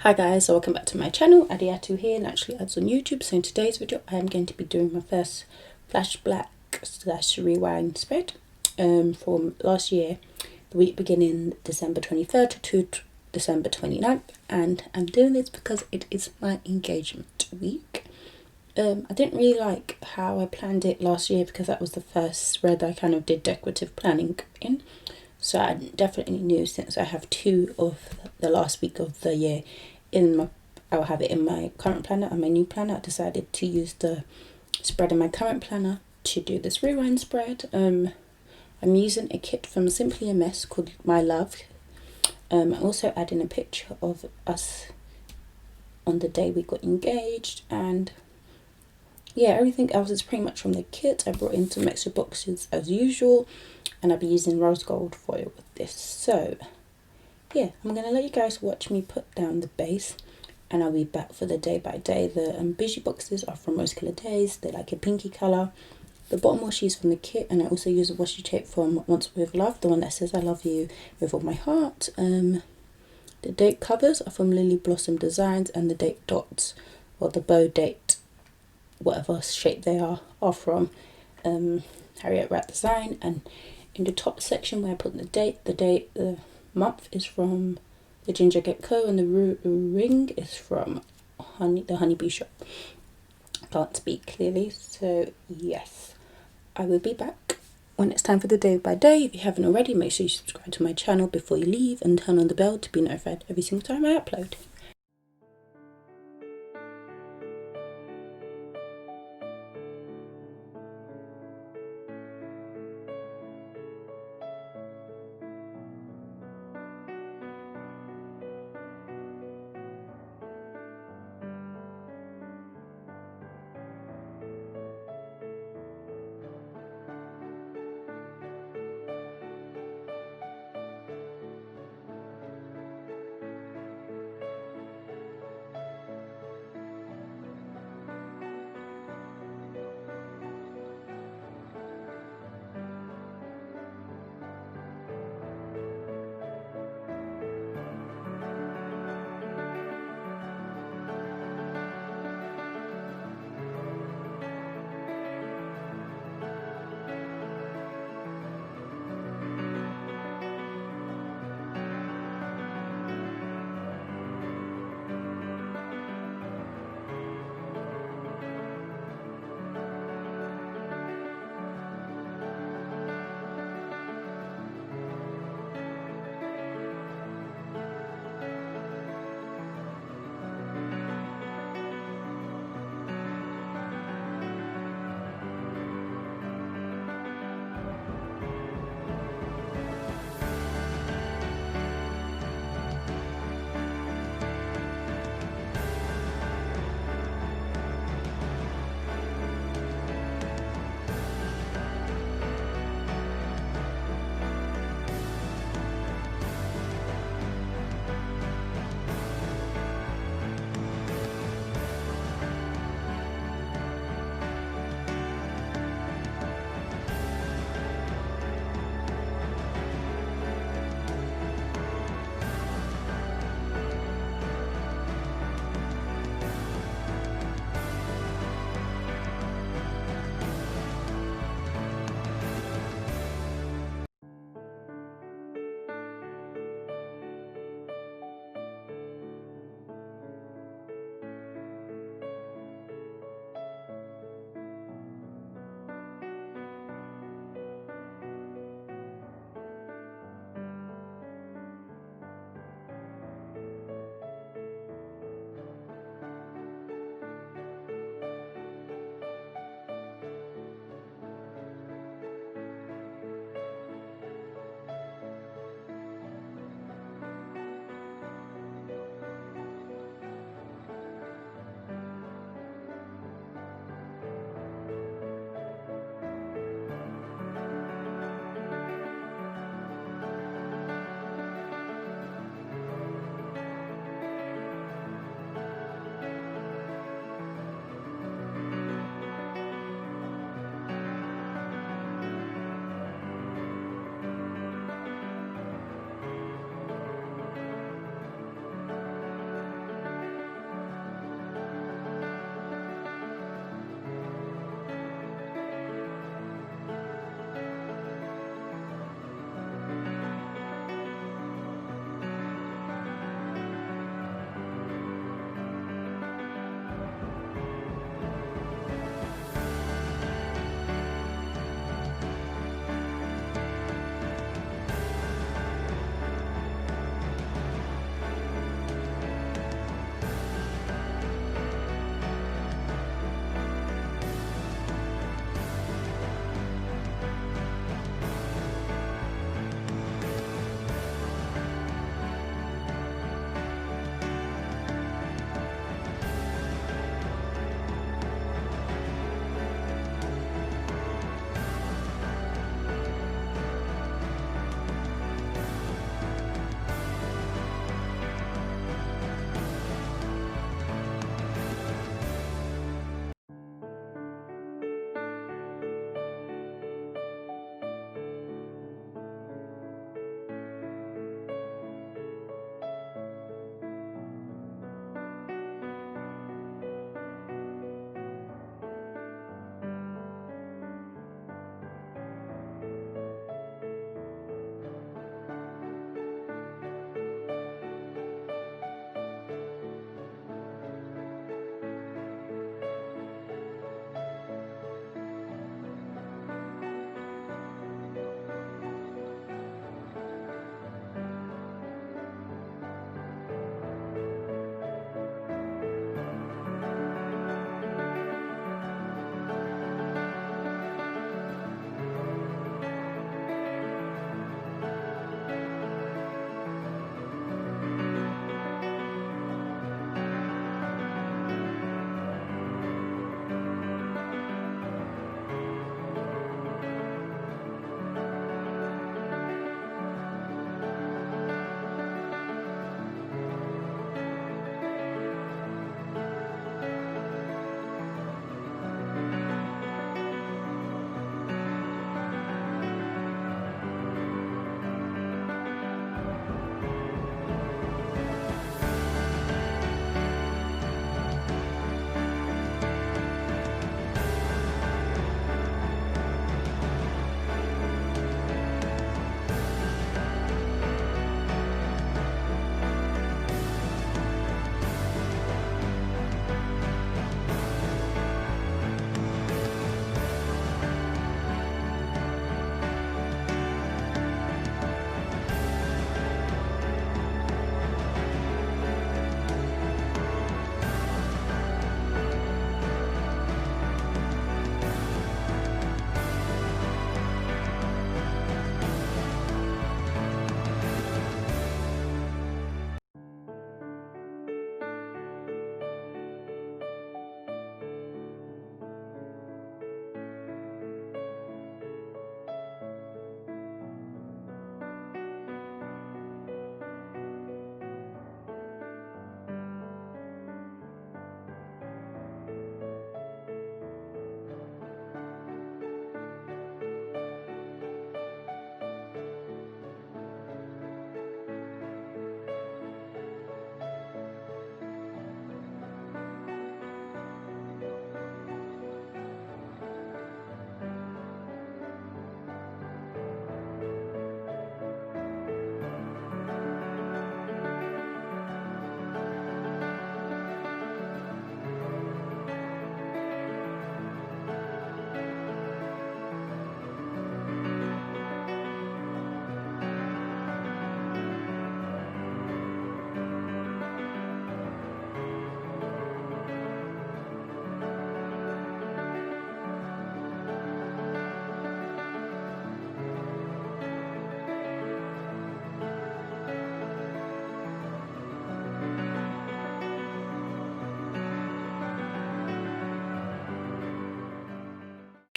Hi guys, so welcome back to my channel. Adiatu here, Naturallyads on YouTube. So in today's video I am going to be doing my first flash black / rewind spread from last year, the week beginning December 23rd to December 29th, and I'm doing this because it is my engagement week. I didn't really like how I planned it last year because that was the first spread I kind of did decorative planning in. So I definitely knew, since I have two of the last week of the year in my, I'll have it in my current planner and my new planner. I decided to use the spread in my current planner to do this rewind spread. I'm using a kit from Simply a Mess called My Love. I'm also adding a picture of us on the day we got engaged, and yeah, everything else is pretty much from the kit. I brought in some extra boxes as usual, and I'll be using rose gold foil with this. So yeah, I'm gonna let you guys watch me put down the base, and I'll be back for the day by day. The bougie boxes are from Rose Colour Days. They're like a pinky colour. The bottom washi is from the kit, and I also use a washi tape from Once With Love, the one that says I love you with all my heart. The date covers are from Lily Blossom Designs, and the date dots, or the bow date, whatever shape they are from Harriet Rat Design. And in the top section where I put the month is from the Ginger Gecko, and the ring is from the Honeybee Shop. Can't speak clearly, so yes, I will be back when it's time for the day by day. If you haven't already, make sure you subscribe to my channel before you leave and turn on the bell to be notified every single time I upload.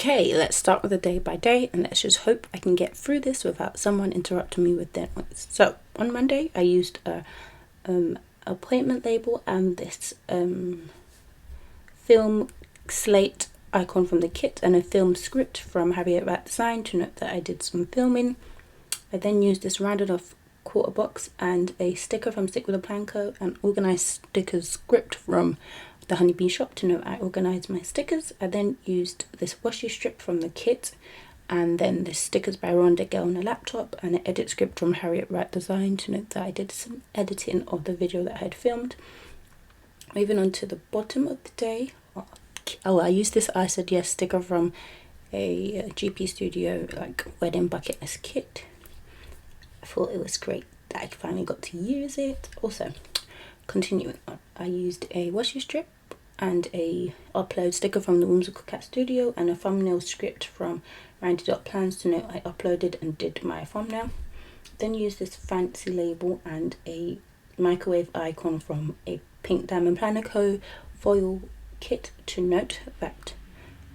Okay, let's start with the day by day, and let's just hope I can get through this without someone interrupting me with their noise. So on Monday, I used a appointment label and this film slate icon from the kit and a film script from Harriet Rat Design to note that I did some filming. I then used this rounded off quarter box and a sticker from Stick with a Plan Co. and organised stickers script from the Honeybee shop to note I organised my stickers. I then used this washi strip from the kit and then the stickers by Rhonda Girl on a laptop and an edit script from Harriet Rat Design to note that I did some editing of the video that I had filmed. Moving on to the bottom of the day. Oh, I used this ISaidYes sticker from a GP Studio like wedding bucket list kit. I thought it was great that I finally got to use it. Also, continuing on, I used a washi strip and a upload sticker from the Whimsical Cat Studio and a thumbnail script from Randy.plans to note I uploaded and did my thumbnail. Then used this fancy label and a microwave icon from a Pink Diamond Planner Co. foil kit to note that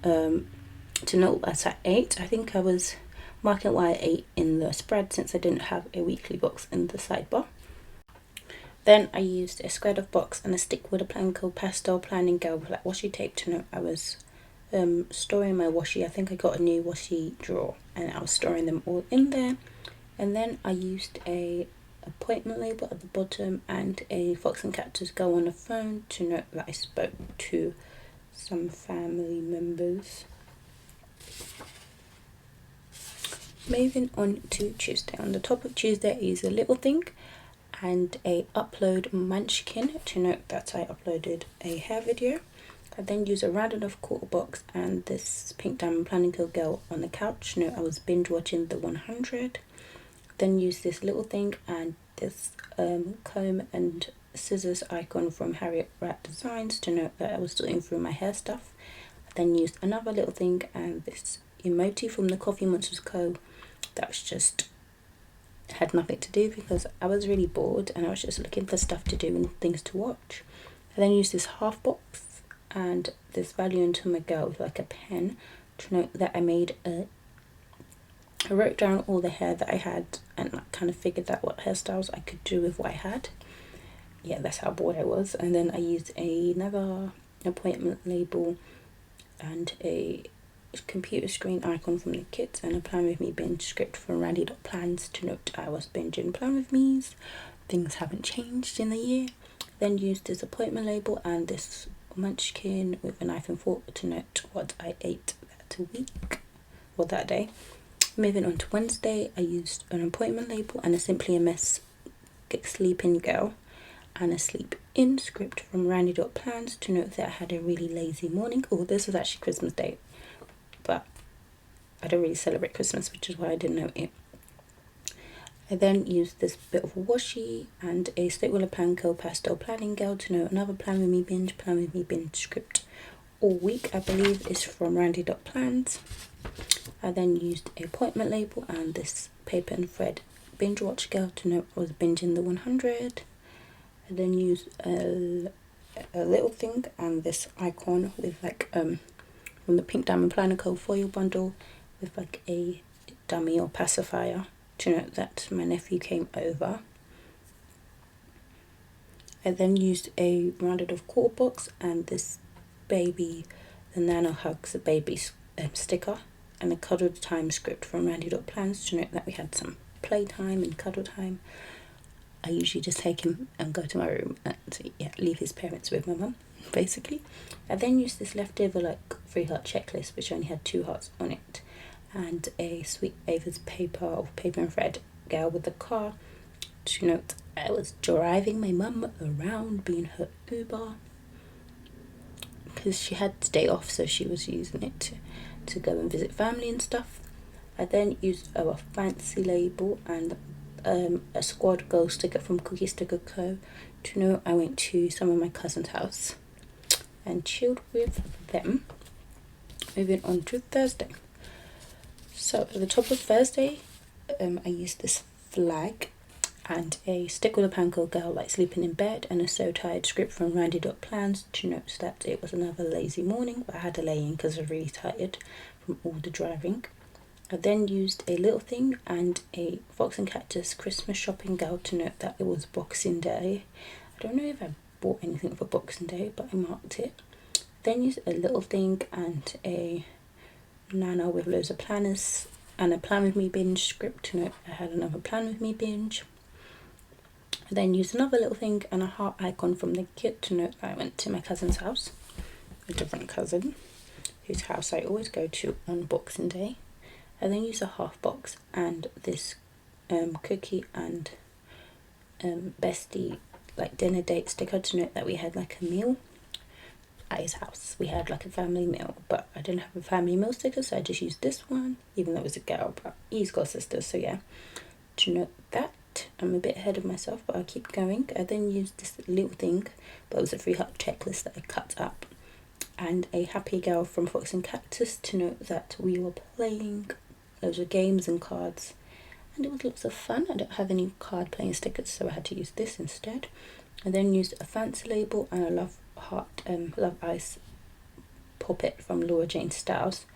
that's at 8. I think I was marking why I 8 in the spread since I didn't have a weekly box in the sidebar. Then I used a squared off box and a Stick with a Plan Co. pastel planning girl with like washi tape to note I was storing my washi. I think I got a new washi drawer and I was storing them all in there. And then I used a appointment label at the bottom and a Fox and Cactus Go on the phone to note that I spoke to some family members. Moving on to Tuesday. On the top of Tuesday is a little thing and a upload munchkin to note that I uploaded a hair video. I then used a rounded off quarter box and this Pink Diamond Planning Co. girl on the couch to note I was binge watching the 100. Then used this little thing and this comb and scissors icon from Harriet Rat Designs to note that I was sorting through my hair stuff. I then used another little thing and this emoji from the Coffee Monsters Co. that was just had nothing to do because I was really bored and I was just looking for stuff to do and things to watch. I then used this half box and this value into my girl with like a pen to note that I wrote down all the hair that I had and I kind of figured out what hairstyles I could do with what I had. Yeah, that's how bored I was. And then I used another appointment label and a computer screen icon from the kit and a Plan With Me binge script from Randy.plans to note I was binging Plan With Me's. Things haven't changed in the year. Then used this appointment label and this munchkin with a knife and fork to note what I ate that week or that day. Moving on to Wednesday, I used an appointment label and a Simply a Mess Sleeping Girl and a Sleep In script from Randy.plans to note that I had a really lazy morning. Oh, this was actually Christmas Day, but I don't really celebrate Christmas, which is why I didn't know it. I then used this bit of washi and a Stick with a Plan Co. pastel planning girl to note another Plan With Me binge script all week, I believe is from Randy.plans. I then used a appointment label and this paper and thread binge watch girl to note I was binging the 100. I then used a little thing and this icon with like from the Pink Diamond Planner Co. foil bundle with like a dummy or pacifier to note that my nephew came over. I then used a rounded off quarter box and this baby, the Nana Hugs a Baby sticker and a cuddle time script from Randy.plans to note that we had some playtime and cuddle time. I usually just take him and go to my room and leave his parents with my mum, basically. I then used this leftover like 3-heart checklist which only had 2 hearts on it and a Sweet Ava's paper and thread girl with the car to note I was driving my mum around being her Uber because she had the day off, so she was using it to go and visit family and stuff. I then used a fancy label and a Squad Girl sticker from Cookie Sticker Co. to know I went to some of my cousin's house and chilled with them. Moving on to Thursday. So at the top of Thursday, I used this flag and a Stick with a Plan Co. girl like sleeping in bed and a So Tired script from Randy.plans to note that it was another lazy morning, but I had to lay in because I was really tired from all the driving. I then used a little thing and a Fox and Cactus Christmas shopping guide to note that it was Boxing Day. I don't know if I bought anything for Boxing Day, but I marked it. Then used a little thing and a nana with loads of planners and a Plan With Me binge script to note I had another Plan With Me binge. I then used another little thing and a heart icon from the kit to note that I went to my cousin's house, a different cousin, whose house I always go to on Boxing Day. I then used a half box and this cookie and bestie like dinner date sticker to note that we had like a meal at his house. We had like a family meal, but I didn't have a family meal sticker, so I just used this one, even though it was a girl, but he's got sisters, so yeah. To note that I'm a bit ahead of myself, but I'll keep going. I then used this little thing, but it was a 3-heart checklist that I cut up, and a happy girl from Fox and Cactus to note that we were playing loads of games and cards, and it was lots of fun. I don't have any card playing stickers, so I had to use this instead. I then used a fancy label and a love ice puppet from Laura Jane Styles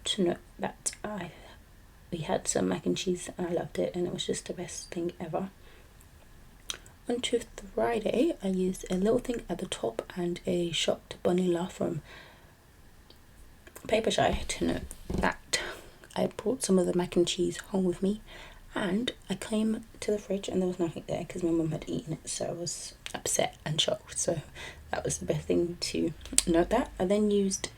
to note that we had some mac and cheese and I loved it, and it was just the best thing ever. On to Friday, I used a little thing at the top and a shocked bunny laugh from Paper Shy to note that I brought some of the mac and cheese home with me, and I came to the fridge and there was nothing there because my mum had eaten it, so I was upset and shocked. So that was the best thing to note that. I then used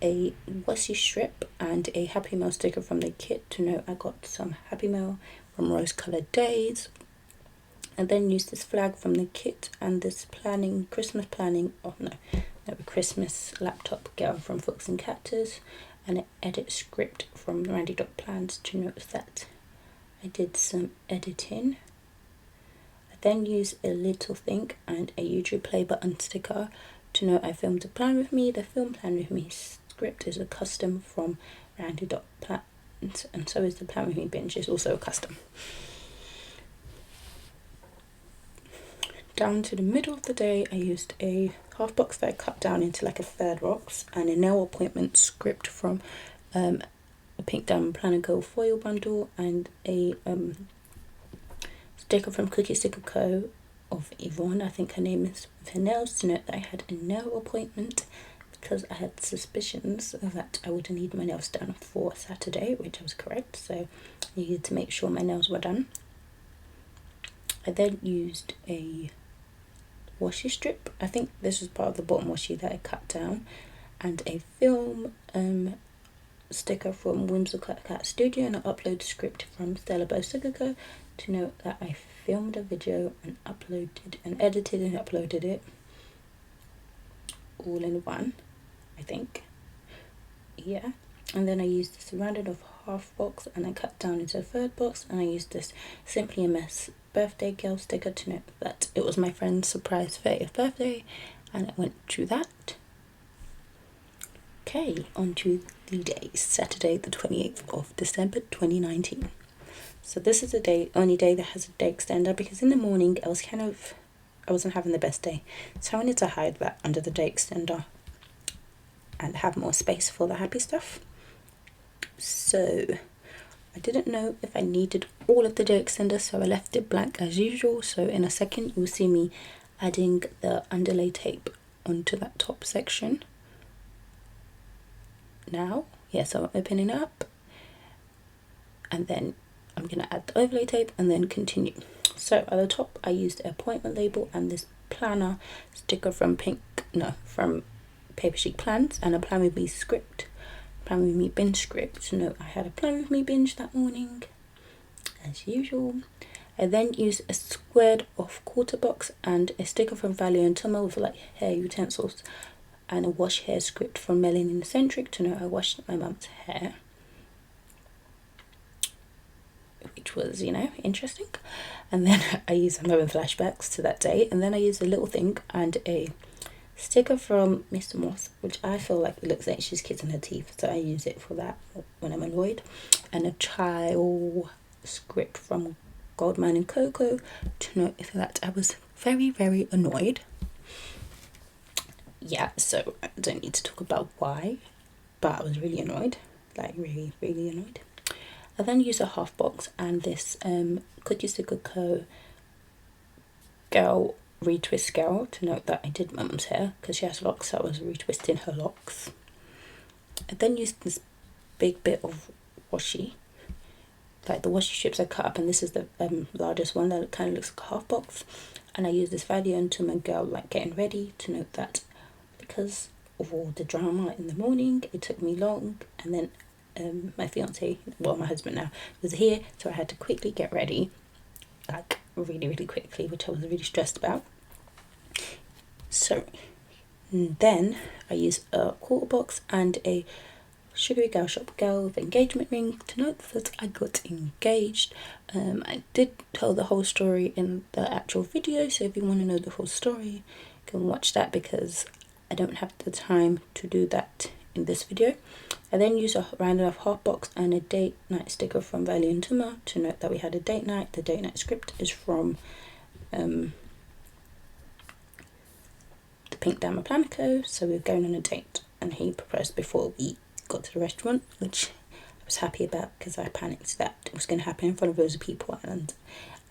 a washi strip and a Happy Meal sticker from the kit to note I got some Happy Meal from Rose Coloured Days. I then used this flag from the kit and this Christmas laptop girl from Fox and Cactus, and an edit script from Randy.plans to note that I did some editing. I then used a little thing and a YouTube play button sticker to note I filmed a Plan With Me. The film Plan With Me script is a custom from Randy.plans, and so is the Plan With Me binge, is also a custom. Down to the middle of the day, I used a half box that I cut down into like a third box and a nail appointment script from a Pink Diamond Planner Girl foil bundle and a sticker from Cookie Sticker Co. of Yvonne, I think her name is, with her nails, to note that I had a nail appointment because I had suspicions that I would need my nails done for Saturday, which I was correct, so I needed to make sure my nails were done. I then used a washi strip, I think this was part of the bottom washi that I cut down, and a film sticker from Whimsical Cat Studio and an upload script from Stella Bow Sticker Co. to note that I filmed a video and edited and uploaded it all in one, I think, yeah. And then I used this rounded off half box and I cut down into a third box, and I used this Simply a Mess birthday girl sticker to note that it was my friend's surprise 30th birthday, and I went through that. Okay, on to the day, Saturday the 28th of December 2019. So this is the only day that has a day extender, because in the morning I wasn't having the best day, so I wanted to hide that under the day extender and have more space for the happy stuff. So I didn't know if I needed all of the day extender, so I left it blank as usual. So in a second you'll see me adding the underlay tape onto that top section. Now, so I'm opening it up, and then I'm going to add the overlay tape and then continue. So at the top I used an appointment label and this planner sticker from Paper Chic Plans and a Plan With Me script. Plan With Me binge script to note I had a Plan With Me binge that morning as usual. I then used a squared off quarter box and a sticker from Value and Tomo with like hair utensils and a wash hair script from Melanin Eccentric to note I washed my mum's hair, which was, interesting. And then I used some other flashbacks to that day, and then I used a little thing and a sticker from Mr. Moss, which I feel like it looks like she's kissing her teeth, so I use it for that when I'm annoyed, and a child script from Goldman and Coco to note that I was very, very annoyed. Yeah, so I don't need to talk about why, but I was really annoyed. like really annoyed. I then used a half box and this Cookies to Cocoa gel retwist gel to note that I did my mum's hair because she has locks, so I was retwisting her locks. I then used this big bit of washi, like the washi strips I cut up, and this is the largest one that kind of looks like a half box, and I used this value until my girl like getting ready to note that because of all the drama in the morning it took me long, and then my fiance, well my husband now, was here, so I had to quickly get ready, like really quickly, which I was really stressed about. So then I used a quarter box and a Sugary Gal Shop Girl with engagement ring to note that I got engaged. I did tell the whole story in the actual video, so if you want to know the whole story, you can watch that because I don't have the time to do that in this video. I then used a rounded off half box and a date night sticker from Valley and Tuma to note that we had a date night. The date night script is from the Pink Dama Planico, so we were going on a date and he proposed before we got to the restaurant, which I was happy about because I panicked that it was going to happen in front of loads of people and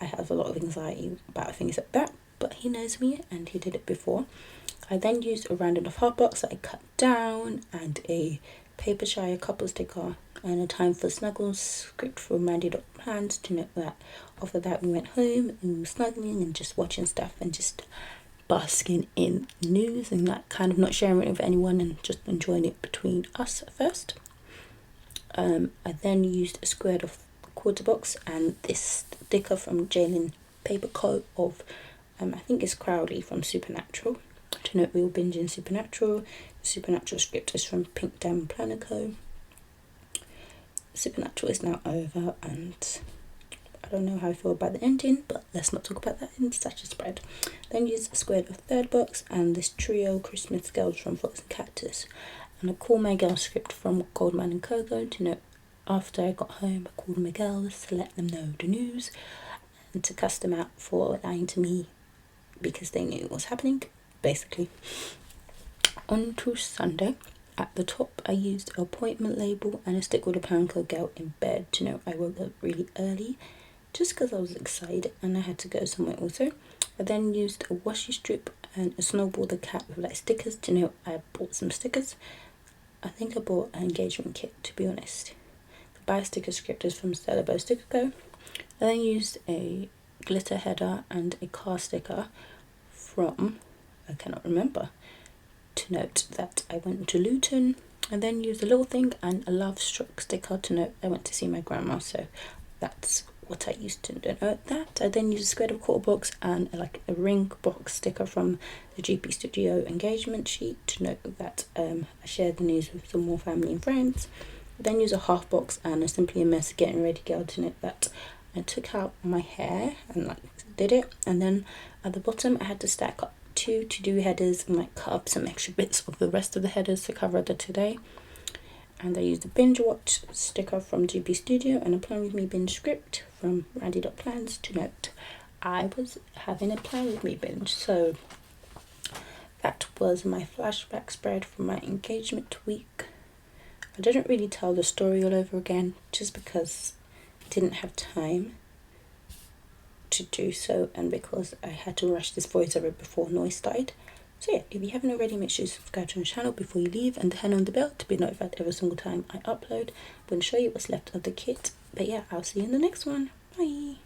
I have a lot of anxiety about things like that, but he knows me and he did it before. I then used a rounded off half box that I cut down and a paper shire couple sticker and a Time for Snuggles script from Naturallyads to note that after that we went home and we were snuggling and just watching stuff and just basking in news and like kind of not sharing it with anyone and just enjoying it between us at first. I then used a squared off quarter box and this sticker from Jalen Paper Co. of I think it's Crowley from Supernatural to note we were binging Supernatural. The Supernatural script is from Pink Dama Planico. Supernatural is now over and I don't know how I feel about the ending, but let's not talk about that in such a spread. Then use a squared of third box and this trio Christmas girls from Fox and Cactus and a Call My Girl script from Goldman and Kogo to note after I got home I called my girls to let them know the news and to cuss them out for lying to me because they knew what was happening, basically. On to Sunday. At the top I used an appointment label and a stick with a Panko girl in bed to note I woke up really early just because I was excited and I had to go somewhere also. I then used a washi strip and a Snowball the cat with like stickers to note I bought some stickers. I think I bought an engagement kit to be honest. The buy sticker script is from Stella Bow Sticker Co. I then used a glitter header and a car sticker from, I cannot remember, to note that I went to Luton. I then used a little thing and a love struck sticker to note I went to see my grandma, so that's what I used to denote that. I then used a square of quarter box and like a ring box sticker from the GP Studio engagement sheet to note that I shared the news with some more family and friends. I then used a half box and a Simply a Mess Getting Ready Girl to note that I took out my hair and like did it, and then at the bottom I had to stack up 2 to-do headers and like cut up some extra bits of the rest of the headers to cover the today. And I used a binge watch sticker from GP Studio and a Plan With Me binge script from Randy.plans to note I was having a Plan With Me binge. So that was my flashback spread for my engagement week. I didn't really tell the story all over again just because I didn't have time to do so and because I had to rush this voiceover before noise started. So yeah, if you haven't already, make sure you subscribe to my channel before you leave and turn on the bell to be notified every single time I upload. I'm going to show you what's left of the kit. But yeah, I'll see you in the next one. Bye!